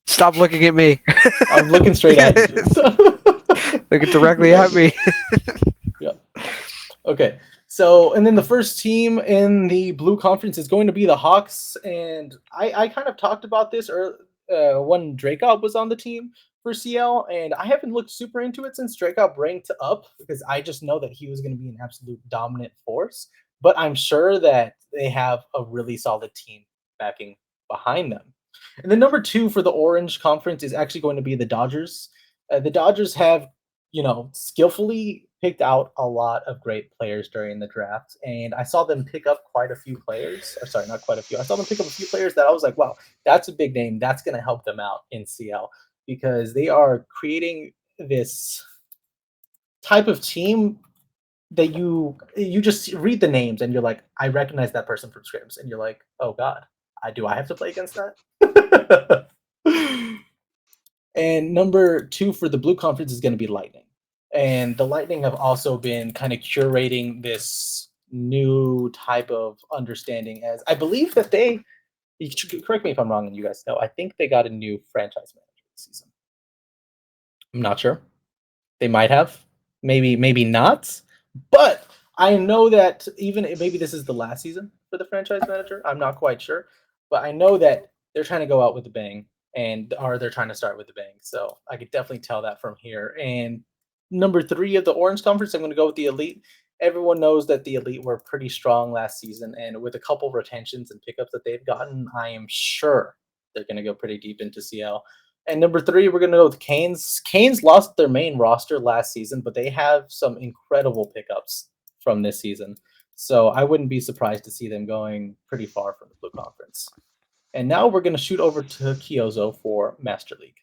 Stop looking at me. I'm looking straight at you. Looking directly at me. Yeah. Okay. So, and then the first team in the blue conference is going to be the Hawks. And I kind of talked about this when Dracob was on the team for CL. And I haven't looked super into it since Dracob ranked up because I just know that he was going to be an absolute dominant force. But I'm sure that they have a really solid team backing behind them. And then number two for the Orange Conference is actually going to be the Dodgers. The Dodgers have, skillfully picked out a lot of great players during the draft, and I saw them pick up quite a few players. Or sorry, not quite a few. I saw them pick up a few players that I was like, wow, that's a big name. That's going to help them out in CL because they are creating this type of team that you just read the names and you're like, I recognize that person from scrims, and you're like, oh god, I have to play against that. And number two for the blue conference is going to be Lightning. And the Lightning have also been kind of curating this new type of understanding as I believe that correct me if I'm wrong and you guys know, I think they got a new franchise manager this season. I'm not sure. They might have. Maybe not. But I know that even maybe this is the last season for the franchise manager. I'm not quite sure. But I know that they're trying to go out with a bang they're trying to start with the bang. So I could definitely tell that from here. And number 3 of the Orange Conference, I'm gonna go with the Elite. Everyone knows that the Elite were pretty strong last season, and with a couple retentions and pickups that they've gotten, I am sure they're gonna go pretty deep into CL. And number 3, we're gonna go with Canes. Canes lost their main roster last season, but they have some incredible pickups from this season. So I wouldn't be surprised to see them going pretty far from the Blue Conference. And now we're gonna shoot over to Kyozo for Master League.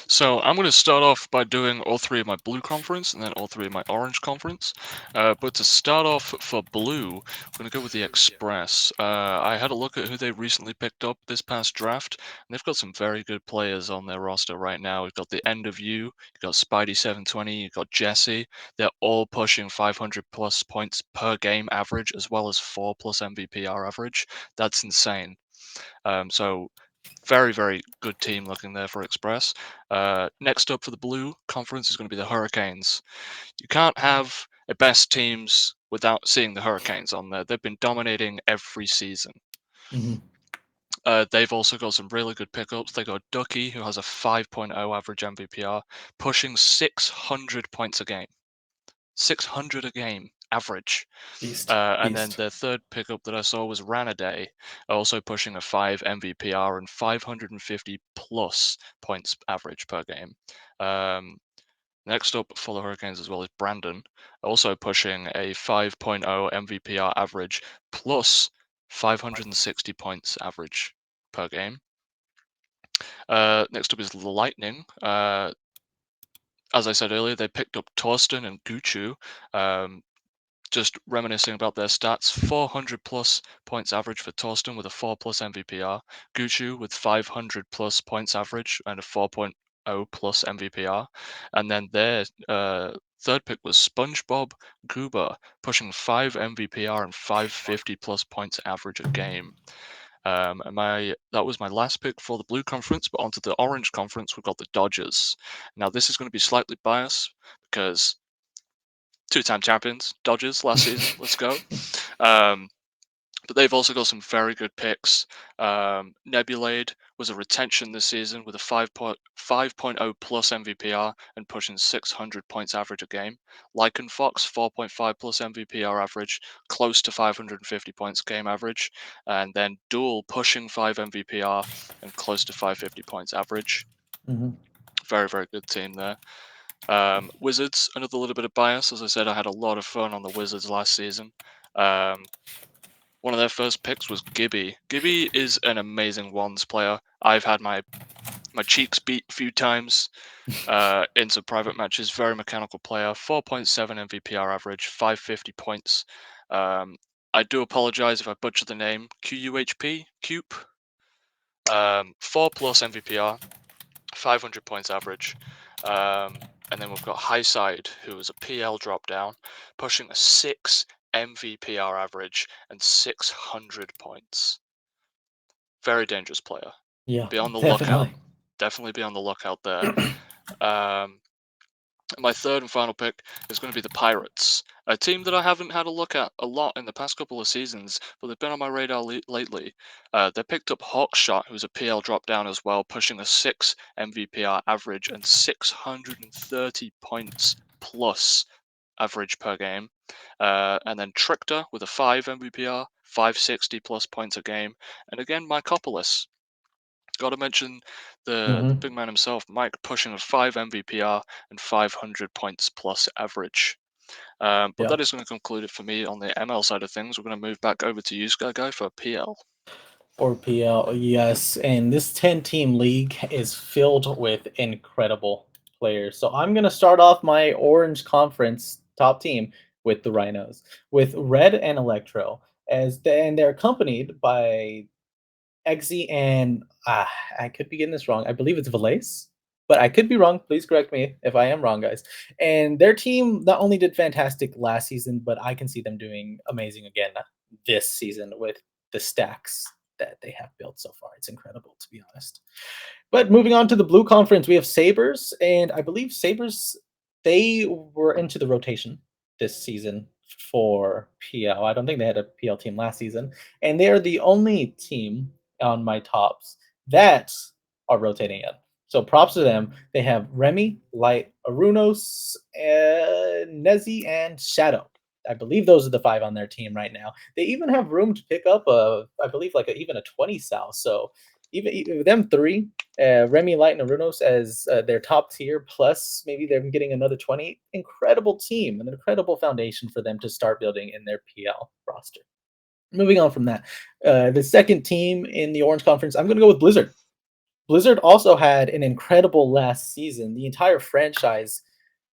So I'm going to start off by doing all 3 of my blue conference and then all 3 of my orange conference. But to start off for blue, I'm going to go with the Express. I had a look at who they recently picked up this past draft, and they've got some very good players on their roster right now. We've got the End of You, you've got Spidey720, you've got Jesse. They're all pushing 500 plus points per game average, as well as 4 plus MVPR average. That's insane. So very, very good team looking there for Express. Next up for the blue conference is going to be the Hurricanes. You can't have a best teams without seeing the Hurricanes on there. They've been dominating every season. Mhm. They've also got some really good pickups. They got Ducky, who has a 5.0 average MVPR, pushing 600 points a game. 600 a game average. Beast. And then Beast. the third pickup that I saw was Ranaday, also pushing a 5 MVPR and 550 plus points average per game. Next up for the Hurricanes as well is Brandon, also pushing a 5.0 MVPR average plus 560 points average per game. Next up is the Lightning. As I said earlier, they picked up Torsten and Guchu. Just reminiscing about their stats, 400 plus points average for Torsten with a 4 plus MVPR, Guchu with 500 plus points average and a 4.0 plus MVPR, and then their third pick was SpongeBob Goober, pushing 5 MVPR and 550 plus points average a game. And that was my last pick for the blue conference, but onto the orange conference, we've got the Dodgers. Now this is going to be slightly biased because two-time champions, Dodgers last season. Let's go. But they've also got some very good picks. Nebulade was a retention this season with a 5.0 plus MVPR and pushing 600 points average a game. Lycan Fox, 4.5 plus MVPR average, close to 550 points game average. And then Duel pushing 5 MVPR and close to 550 points average. Mhm. Very, very good team there. Wizards, another little bit of bias. As I said, I had a lot of fun on the Wizards last season. One of their first picks was Gibby. Gibby is an amazing wands player. I've had my cheeks beat a few times in some private matches. Very mechanical player. 4.7 MVPR average, 550 points. I do apologize if I butcher the name. QUHP? Cupe? 4 plus MVPR, 500 points average. And then we've got Highside, who is a PL drop down, pushing a 6 MVPR average and 600 points. Very dangerous player. Yeah, Be on the lookout. definitely. Definitely be on the lookout there. My third and final pick is going to be the Pirates, a team that I haven't had a look at a lot in the past couple of seasons, but they've been on my radar lately. They picked up Hawkshot, who's a PL drop down as well, pushing a 6 MVPR average and 630 points plus average per game. And then Trickter with a 5 MVPR, 560 plus points a game. And again, Mycopolis. Got to mention the Mhm. big man himself, Mike, pushing a 5 MVPR and 500 points plus average. But Yeah. that is going to conclude it for me on the ML side of things. We're going to move back over to you, SkyGuy, for PL. Or PL, yes. And this 10-team league is filled with incredible players. So I'm going to start off my Orange Conference top team with the Rhinos, with Red and Electro, and they're accompanied by Eggsy and I could be getting this wrong. I believe it's Valace, but I could be wrong. Please correct me if I am wrong, guys. And their team not only did fantastic last season, but I can see them doing amazing again this season with the stacks that they have built so far. It's incredible, to be honest. But moving on to the Blue Conference, we have Sabres, and I believe Sabres, they were into the rotation this season for PL. I don't think they had a PL team last season, and they are the only team on my tops that are rotating in. So props to them. They have Remy, Light, Arunos, Nezi, and Shadow. I believe those are the 5 on their team right now. They even have room to pick up I believe even a 20 Sal. So even them 3, Remy, Light, and Arunos as their top tier, plus maybe they're getting another 20. Incredible team, an incredible foundation for them to start building in their PL roster. Moving on from that, the second team in the Orange Conference, I'm going to go with Blizzard. Blizzard also had an incredible last season. The entire franchise,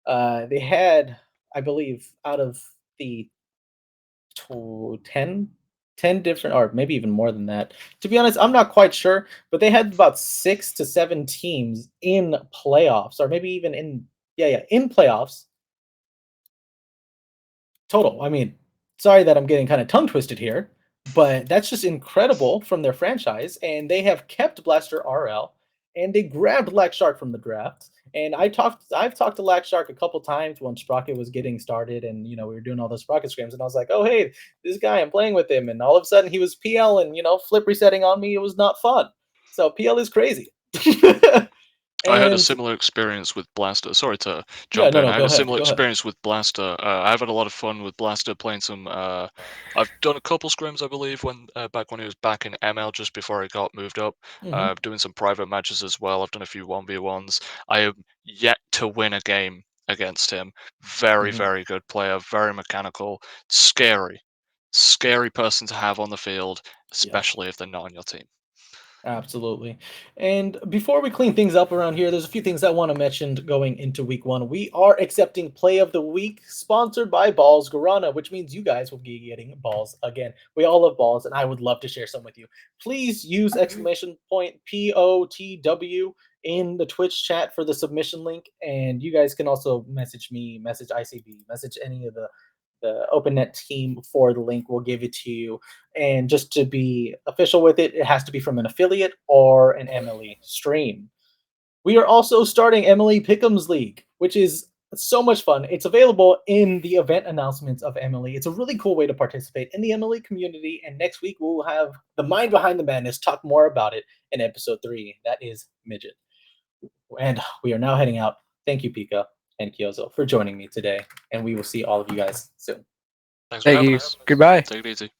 they had, I believe, out of the 10 different, or maybe even more than that. To be honest, I'm not quite sure, but they had about 6 to 7 teams in playoffs, or maybe even in playoffs total. I mean, sorry that I'm getting kind of tongue twisted here, but that's just incredible from their franchise. And they have kept Blaster RL, and they grabbed Black Shark from the draft. And I've talked to Black Shark a couple times when Sprocket was getting started, and we were doing all those Sprocket scrims, and I was like, oh hey, this guy, I'm playing with him, and all of a sudden he was PL, and flip resetting on me. It was not fun. So PL is crazy. I had a And similar experience with Blaster. Sorry to yeah, jump in. no, I had go a ahead, similar go ahead. experience with Blaster. I've had a lot of fun with Blaster playing some. I've done a couple scrims, I believe, when back when he was back in ML, just before he got moved up. Hmm. Doing some private matches as well. I've done a few 1v1s. I am yet to win a game against him. Very, Hmm. very good player. Very mechanical. Scary. Scary person to have on the field, Yeah. especially if they're not on your team. Absolutely. And before we clean things up around here, there's a few things I want to mention going into week 1. We are accepting Play of the Week, sponsored by Balls Guarana, which means you guys will be getting balls again. We all love balls, and I would love to share some with you. Please use exclamation point POTW in the Twitch chat for the submission link, and you guys can also message me, message ICB, message any of the OpenNet team for the link. We'll give it to you. And just to be official with it, it has to be from an affiliate or an MLE stream. We are also starting MLE Pick'ems League, which is so much fun. It's available in the event announcements of MLE. It's a really cool way to participate in the MLE community. And next week, we'll have the mind behind the madness talk more about it in episode 3. That is Midget. And we are now heading out. Thank you, Pika and Kyozo, for joining me today. And we will see all of you guys soon. Thanks for Thank having you. us. Goodbye. Take it easy.